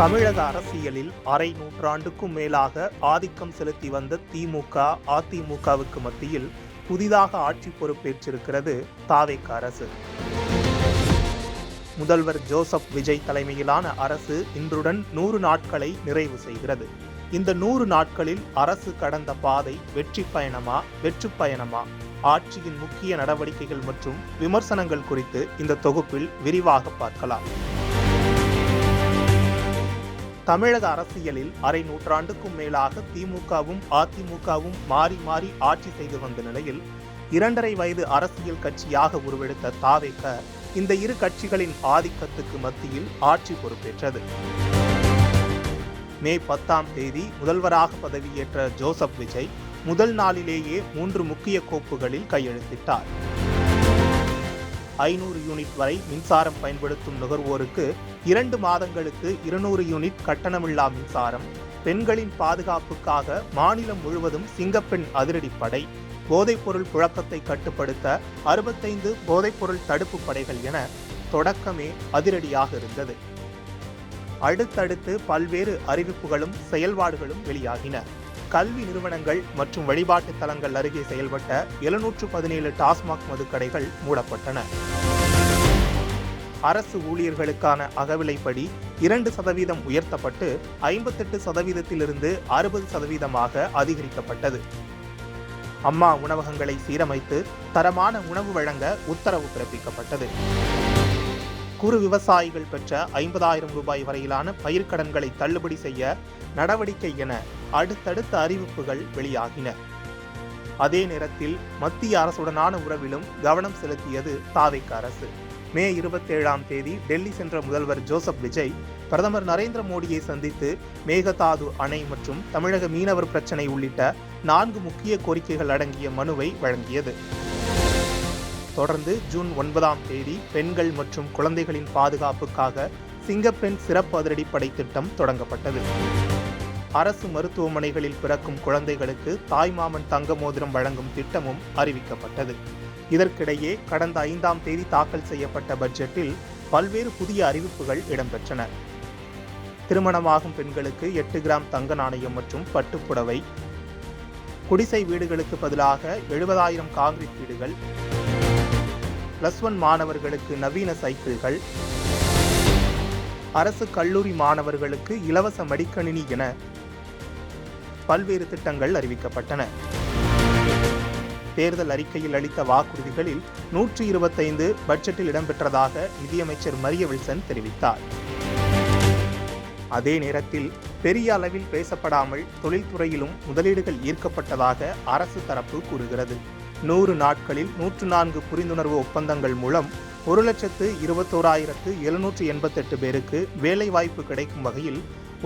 தமிழக அரசியலில் அரை நூற்றாண்டுக்கும் மேலாக ஆதிக்கம் செலுத்தி வந்த திமுக, அதிமுகவுக்கு மத்தியில் புதிதாக ஆட்சி பொறுப்பேற்றிருக்கிறது தாவேக அரசு. முதல்வர் ஜோசப் விஜய் தலைமையிலான அரசு இன்றுடன் 100 நாட்களை நிறைவு செய்கிறது. இந்த 100 நாட்களில் அரசு கடந்த பாதை வெற்றி பயணமா, வெற்று பயணமா? ஆட்சியின் முக்கிய நடவடிக்கைகள் மற்றும் விமர்சனங்கள் குறித்து இந்த தொகுப்பில் விரிவாக பார்க்கலாம். தமிழக அரசியலில் அரை நூற்றாண்டுக்கும் மேலாக திமுகவும் அதிமுகவும் மாறி மாறி ஆட்சி செய்து வந்த நிலையில் 2½ வயது அரசியல் கட்சியாக உருவெடுத்த தாவேக இந்த இரு கட்சிகளின் ஆதிக்கத்துக்கு மத்தியில் ஆட்சி பொறுப்பேற்றது. மே 10ஆம் தேதி முதல்வராக பதவியேற்ற ஜோசப் விஜய் முதல் நாளிலேயே 3 முக்கிய கோப்புகளில் கையெழுத்திட்டார். 500 யூனிட் வரை மின்சாரம் பயன்படுத்தும் நுகர்வோருக்கு 2 மாதங்களுக்கு 200 யூனிட் கட்டணமில்லா மின்சாரம், பெண்களின் பாதுகாப்புக்காக மாநிலம் முழுவதும் சிங்கப்பெண் அதிரடிப்படை, போதைப்பொருள் புழக்கத்தை கட்டுப்படுத்த 65 போதைப்பொருள் தடுப்பு படைகள் என தொடக்கமே அதிரடியாக இருந்தது. அடுத்தடுத்து பல்வேறு அறிவிப்புகளும் செயல்பாடுகளும் வெளியாகின. கல்வி நிறுவனங்கள் மற்றும் வழிபாட்டு தலங்கள் அருகே செயல்பட்ட 717 டாஸ்மாக் மதுக்கடைகள் மூடப்பட்டன. அரசு ஊழியர்களுக்கான அகவிலைப்படி 2% உயர்த்தப்பட்டு 58%இலிருந்து 60% அதிகரிக்கப்பட்டது. அம்மா உணவகங்களை சீரமைத்து தரமான உணவு வழங்க உத்தரவு பிறப்பிக்கப்பட்டது. குறு விவசாயிகள் பெற்ற 50,000 ரூபாய் வரையிலான பயிர்க்கடன்களை தள்ளுபடி செய்ய நடவடிக்கை என அடுத்தடுத்த அறிவிப்புகள் வெளியாகின. அதே நேரத்தில் மத்திய அரசுடனான உறவிலும் கவனம் செலுத்தியது தாவேக அரசு. மே 27ஆம் தேதி டெல்லி சென்ற முதல்வர் ஜோசப் விஜய் பிரதமர் நரேந்திர மோடியை சந்தித்து மேகதாது அணை மற்றும் தமிழக மீனவர் பிரச்சினை உள்ளிட்ட 4 முக்கிய கோரிக்கைகள் அடங்கிய மனுவை வழங்கியது. தொடர்ந்து ஜூன் 9ஆம் தேதி பெண்கள் மற்றும் குழந்தைகளின் பாதுகாப்புக்காக சிங்கப்பெண் சிறப்பு அதிரடிப்படை திட்டம் தொடங்கப்பட்டது. அரசு மருத்துவமனைகளில் பிறக்கும் குழந்தைகளுக்கு தாய்மாமன் தங்க மோதிரம் வழங்கும் திட்டமும் அறிவிக்கப்பட்டது. இதற்கிடையே கடந்த 5ஆம் தேதி தாக்கல் செய்யப்பட்ட பட்ஜெட்டில் பல்வேறு புதிய அறிவிப்புகள் இடம்பெற்றன. திருமணமாகும் பெண்களுக்கு 8 கிராம் தங்க நாணயம் மற்றும் பட்டுப்புடவை, குடிசை வீடுகளுக்கு பதிலாக 70,000 காங்கிரீட் வீடுகள், +1 மாணவர்களுக்கு நவீன சைக்கிள்கள், அரசு கல்லூரி மாணவர்களுக்கு இலவச மடிக்கணினி என பல்வேறு திட்டங்கள் அறிவிக்கப்பட்டன. தேர்தல் அறிக்கையில் அளித்த வாக்குறுதிகளில் 125 பட்ஜெட்டில் இடம்பெற்றதாக நிதியமைச்சர் மரிய வில்சன் தெரிவித்தார். அதே நேரத்தில் பெரிய அளவில் பேசப்படாமல் தொழில்துறையிலும் முதலீடுகள் ஈர்க்கப்பட்டதாக அரசு தரப்பு கூறுகிறது. 100 நாட்களில் 104 புரிந்துணர்வு ஒப்பந்தங்கள் மூலம் 1,21,788 பேருக்கு வேலைவாய்ப்பு கிடைக்கும் வகையில்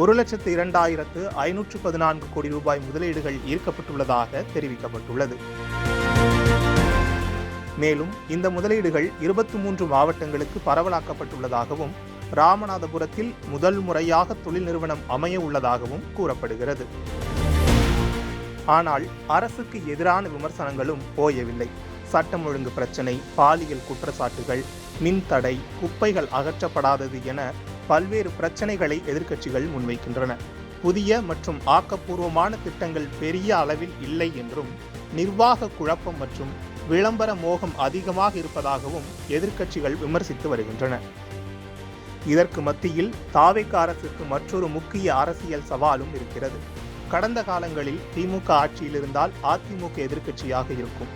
1,02,514 கோடி ரூபாய் முதலீடுகள் ஈர்க்கப்பட்டுள்ளதாக தெரிவிக்கப்பட்டுள்ளது. மேலும் இந்த முதலீடுகள் 23 மாவட்டங்களுக்கு பரவலாக்கப்பட்டுள்ளதாகவும் ராமநாதபுரத்தில் முதல் முறையாக தொழில் நிறுவனம் அமைய உள்ளதாகவும் கூறப்படுகிறது. ஆனால் அரசுக்கு எதிரான விமர்சனங்களும் ஓயவில்லை. சட்டம் ஒழுங்கு பிரச்சினை, பாலியல் குற்றச்சாட்டுகள், மின் தடை, குப்பைகள் அகற்றப்படாதது என பல்வேறு பிரச்சனைகளை எதிர்க்கட்சிகள் முன்வைக்கின்றன. புதிய மற்றும் ஆக்கப்பூர்வமான திட்டங்கள் பெரிய அளவில் இல்லை என்றும் நிர்வாக குழப்பம் மற்றும் விளம்பர மோகம் அதிகமாக இருப்பதாகவும் எதிர்க்கட்சிகள் விமர்சித்து வருகின்றன. இதற்கு மத்தியில் தாவேக அரசுக்கு மற்றொரு முக்கிய அரசியல் சவாலும் இருக்கிறது. கடந்த காலங்களில் திமுக ஆட்சியில் இருந்தால் அதிமுக எதிர்க்கட்சியாக இருக்கும்,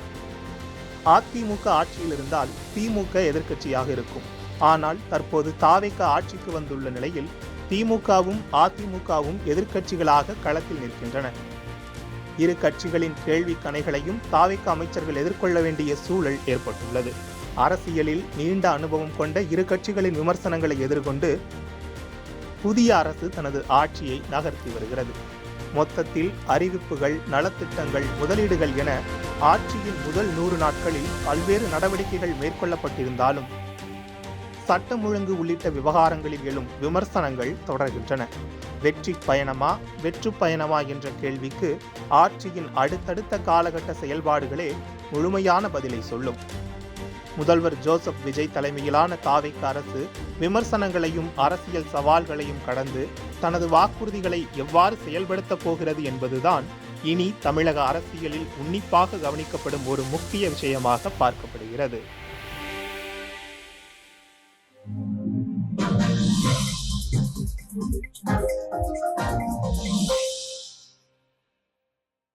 அதிமுக ஆட்சியில் இருந்தால் திமுக எதிர்க்கட்சியாக இருக்கும். ஆனால் தற்போது தாவேக ஆட்சிக்கு வந்துள்ள நிலையில் திமுகவும் அதிமுகவும் எதிர்க்கட்சிகளாக களத்தில் நிற்கின்றன. இரு கட்சிகளின் கேள்வி கணைகளையும் தாவேக அமைச்சர்கள் எதிர்கொள்ள வேண்டிய சூழல் ஏற்பட்டுள்ளது. அரசியலில் நீண்ட அனுபவம் கொண்ட இரு கட்சிகளின் விமர்சனங்களை எதிர்கொண்டு புதிய அரசு தனது ஆட்சியை நகர்த்தி வருகிறது. மொத்தத்தில் அறிவிப்புகள், நலத்திட்டங்கள், முதலீடுகள் என ஆட்சியின் முதல் 100 நாட்களில் பல்வேறு நடவடிக்கைகள் மேற்கொள்ளப்பட்டிருந்தாலும் சட்டம் ஒழுங்கு உள்ளிட்ட விவகாரங்களில் எழும் விமர்சனங்கள் தொடர்கின்றன. வெற்றி பயணமா, வெற்று பயணமா என்ற கேள்விக்கு ஆட்சியின் அடுத்தடுத்த காலகட்ட செயல்பாடுகளே முழுமையான பதிலை சொல்லும். முதல்வர் ஜோசப் விஜய் தலைமையிலான தாவேகா அரசு விமர்சனங்களையும் அரசியல் சவால்களையும் கடந்து தனது வாக்குறுதிகளை எவ்வாறு செயல்படுத்தப் போகிறது என்பதுதான் இனி தமிழக அரசியலில் உன்னிப்பாக கவனிக்கப்படும் ஒரு முக்கிய விஷயமாக பார்க்கப்படுகிறது.